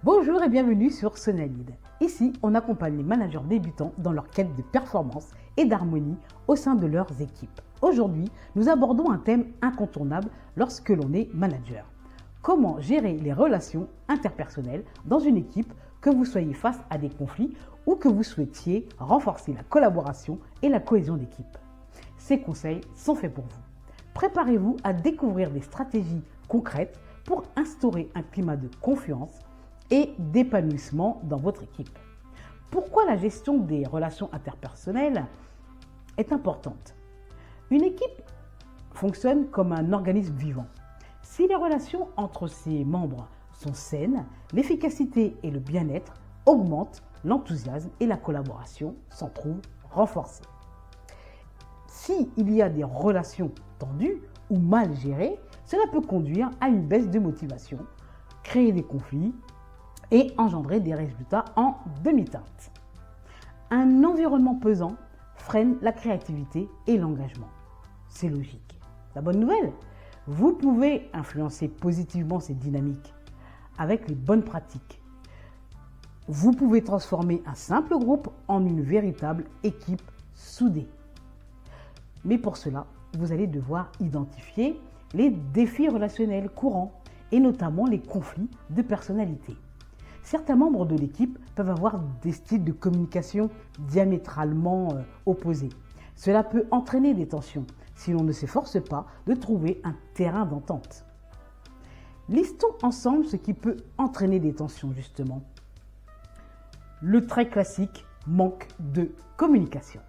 Bonjour et bienvenue sur Sonalide. Ici, on accompagne les managers débutants dans leur quête de performance et d'harmonie au sein de leurs équipes. Aujourd'hui, nous abordons un thème incontournable lorsque l'on est manager. Comment gérer les relations interpersonnelles dans une équipe, que vous soyez face à des conflits ou que vous souhaitiez renforcer la collaboration et la cohésion d'équipe. Ces conseils sont faits pour vous. Préparez-vous à découvrir des stratégies concrètes pour instaurer un climat de confiance et d'épanouissement dans votre équipe. Pourquoi la gestion des relations interpersonnelles est importante? Une équipe fonctionne comme un organisme vivant. Si les relations entre ses membres sont saines, l'efficacité et le bien-être augmentent, l'enthousiasme et la collaboration s'en trouvent renforcés. S'il y a des relations tendues ou mal gérées, cela peut conduire à une baisse de motivation, créer des conflits et engendrer des résultats en demi-teinte. Un environnement pesant freine la créativité et l'engagement. C'est logique. La bonne nouvelle, vous pouvez influencer positivement ces dynamiques avec les bonnes pratiques. Vous pouvez transformer un simple groupe en une véritable équipe soudée. Mais pour cela, vous allez devoir identifier les défis relationnels courants et notamment les conflits de personnalité. Certains membres de l'équipe peuvent avoir des styles de communication diamétralement opposés. Cela peut entraîner des tensions si l'on ne s'efforce pas de trouver un terrain d'entente. Listons ensemble ce qui peut entraîner des tensions justement. Le très classique manque de communication.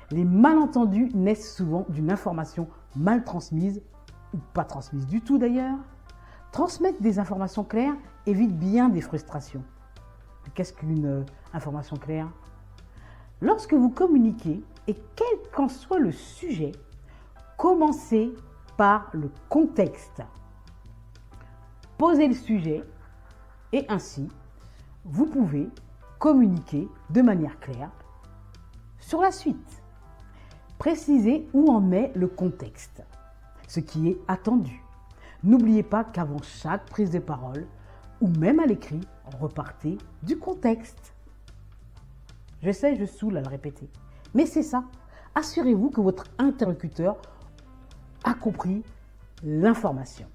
Les malentendus naissent souvent d'une information mal transmise ou pas transmise du tout d'ailleurs. Transmettre des informations claires évite bien des frustrations. Qu'est-ce qu'une information claire? Lorsque vous communiquez, et quel qu'en soit le sujet, commencez par le contexte. Posez le sujet et ainsi, vous pouvez communiquer de manière claire sur la suite. Précisez où en est le contexte, ce qui est attendu. N'oubliez pas qu'avant chaque prise de parole, ou même à l'écrit, repartez du contexte. Je sais, je saoule à le répéter, mais c'est ça. Assurez-vous que votre interlocuteur a compris l'information.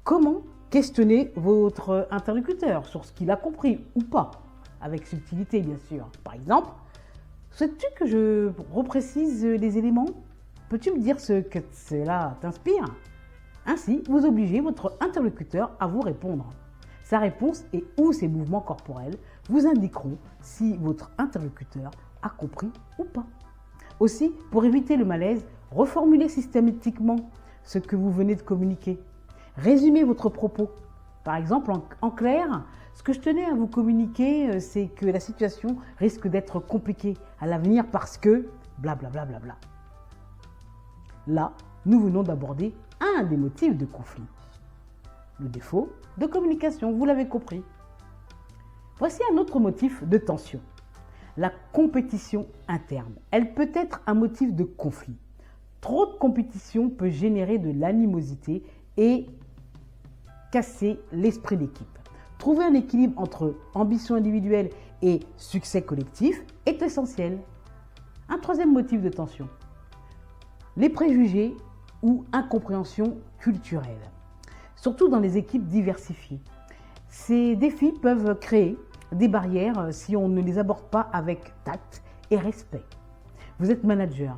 Comment questionner votre interlocuteur sur ce qu'il a compris ou pas, avec subtilité bien sûr. Par exemple, souhaites-tu que je reprécise les éléments? Peux-tu me dire ce que cela t'inspire? Ainsi, vous obligez votre interlocuteur à vous répondre. Sa réponse et ou ses mouvements corporels vous indiqueront si votre interlocuteur a compris ou pas. Aussi, pour éviter le malaise, reformulez systématiquement ce que vous venez de communiquer. Résumez votre propos. Par exemple, en clair, ce que je tenais à vous communiquer, c'est que la situation risque d'être compliquée à l'avenir parce que blablabla. Bla bla bla. Là, nous venons d'aborder un des motifs de conflit. Le défaut de communication, vous l'avez compris. Voici un autre motif de tension. La compétition interne. Elle peut être un motif de conflit. Trop de compétition peut générer de l'animosité et casser l'esprit d'équipe. Trouver un équilibre entre ambition individuelle et succès collectif est essentiel. Un troisième motif de tension. Les préjugés ou incompréhension culturelle, surtout dans les équipes diversifiées. Ces défis peuvent créer des barrières si on ne les aborde pas avec tact et respect. Vous êtes manager,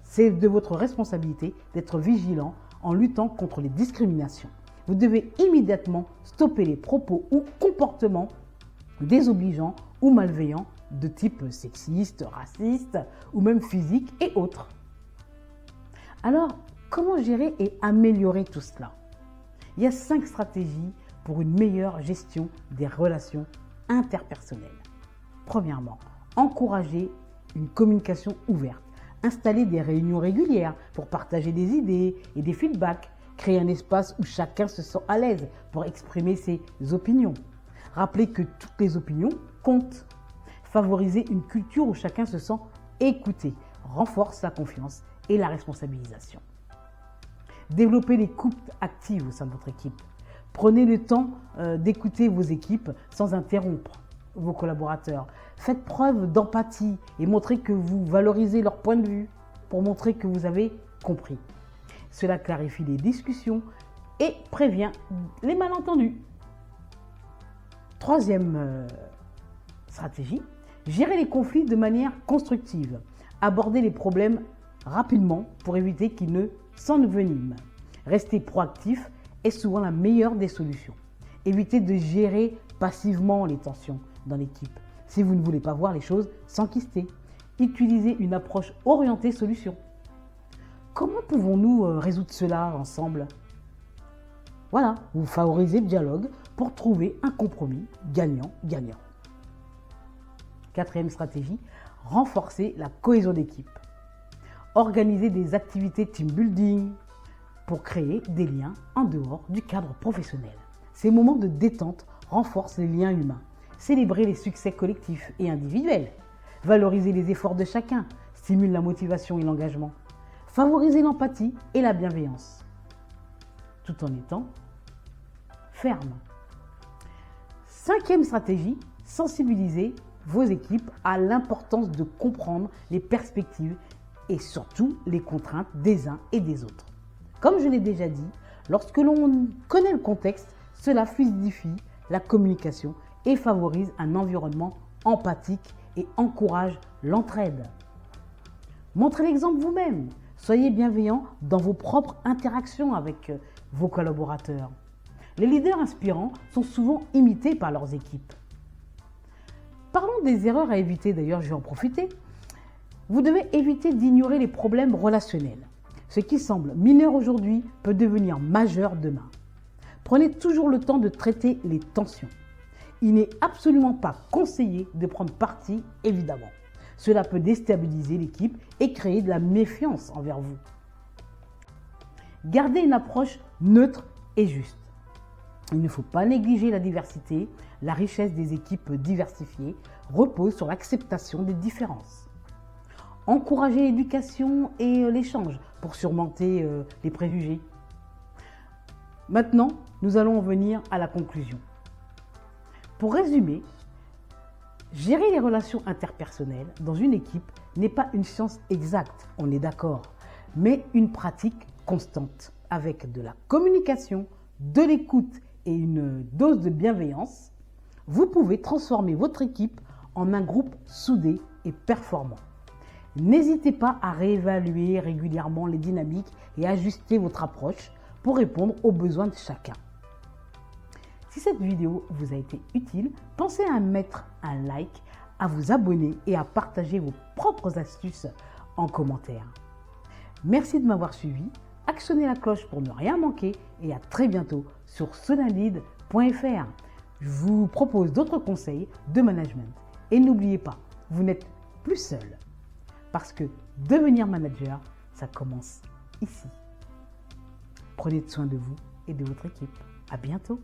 c'est de votre responsabilité d'être vigilant en luttant contre les discriminations. Vous devez immédiatement stopper les propos ou comportements désobligeants ou malveillants de type sexiste, raciste ou même physique et autres. Alors, comment gérer et améliorer tout cela? Il y a 5 stratégies pour une meilleure gestion des relations interpersonnelles. Premièrement, encourager une communication ouverte. Installer des réunions régulières pour partager des idées et des feedbacks. Créer un espace où chacun se sent à l'aise pour exprimer ses opinions. Rappelez que toutes les opinions comptent. Favoriser une culture où chacun se sent écouté renforce la confiance et la responsabilisation. Développer l'écoute active au sein de votre équipe. Prenez le temps d'écouter vos équipes sans interrompre vos collaborateurs. Faites preuve d'empathie et montrez que vous valorisez leur point de vue pour montrer que vous avez compris. Cela clarifie les discussions et prévient les malentendus. Troisième stratégie, gérer les conflits de manière constructive. Aborder les problèmes rapidement pour éviter qu'ils ne s'enveniment. Rester proactif est souvent la meilleure des solutions. Évitez de gérer passivement les tensions dans l'équipe si vous ne voulez pas voir les choses s'enquister. Utilisez une approche orientée solution. Comment pouvons-nous résoudre cela ensemble? Voilà, vous favorisez le dialogue pour trouver un compromis gagnant-gagnant. Quatrième stratégie, renforcer la cohésion d'équipe. Organisez des activités team building pour créer des liens en dehors du cadre professionnel. Ces moments de détente renforcent les liens humains. Célébrez les succès collectifs et individuels. Valorisez les efforts de chacun, stimule la motivation et l'engagement. Favorisez l'empathie et la bienveillance, tout en étant ferme. Cinquième stratégie, sensibiliser vos équipes à l'importance de comprendre les perspectives et surtout les contraintes des uns et des autres. Comme je l'ai déjà dit, lorsque l'on connaît le contexte, cela fluidifie la communication et favorise un environnement empathique et encourage l'entraide. Montrez l'exemple vous-même. Soyez bienveillant dans vos propres interactions avec vos collaborateurs. Les leaders inspirants sont souvent imités par leurs équipes. Parlons des erreurs à éviter, d'ailleurs je vais en profiter. Vous devez éviter d'ignorer les problèmes relationnels. Ce qui semble mineur aujourd'hui peut devenir majeur demain. Prenez toujours le temps de traiter les tensions. Il n'est absolument pas conseillé de prendre parti, évidemment. Cela peut déstabiliser l'équipe et créer de la méfiance envers vous. Gardez une approche neutre et juste. Il ne faut pas négliger la diversité. La richesse des équipes diversifiées repose sur l'acceptation des différences. Encouragez l'éducation et l'échange pour surmonter les préjugés. Maintenant, nous allons en venir à la conclusion. Pour résumer, gérer les relations interpersonnelles dans une équipe n'est pas une science exacte, on est d'accord, mais une pratique constante avec de la communication, de l'écoute et une dose de bienveillance. Vous pouvez transformer votre équipe en un groupe soudé et performant. N'hésitez pas à réévaluer régulièrement les dynamiques et ajuster votre approche pour répondre aux besoins de chacun. Si cette vidéo vous a été utile, pensez à mettre un like, à vous abonner et à partager vos propres astuces en commentaire. Merci de m'avoir suivi, actionnez la cloche pour ne rien manquer et à très bientôt sur sonallead.fr. Je vous propose d'autres conseils de management. Et n'oubliez pas, vous n'êtes plus seul. Parce que devenir manager, ça commence ici. Prenez soin de vous et de votre équipe. À bientôt.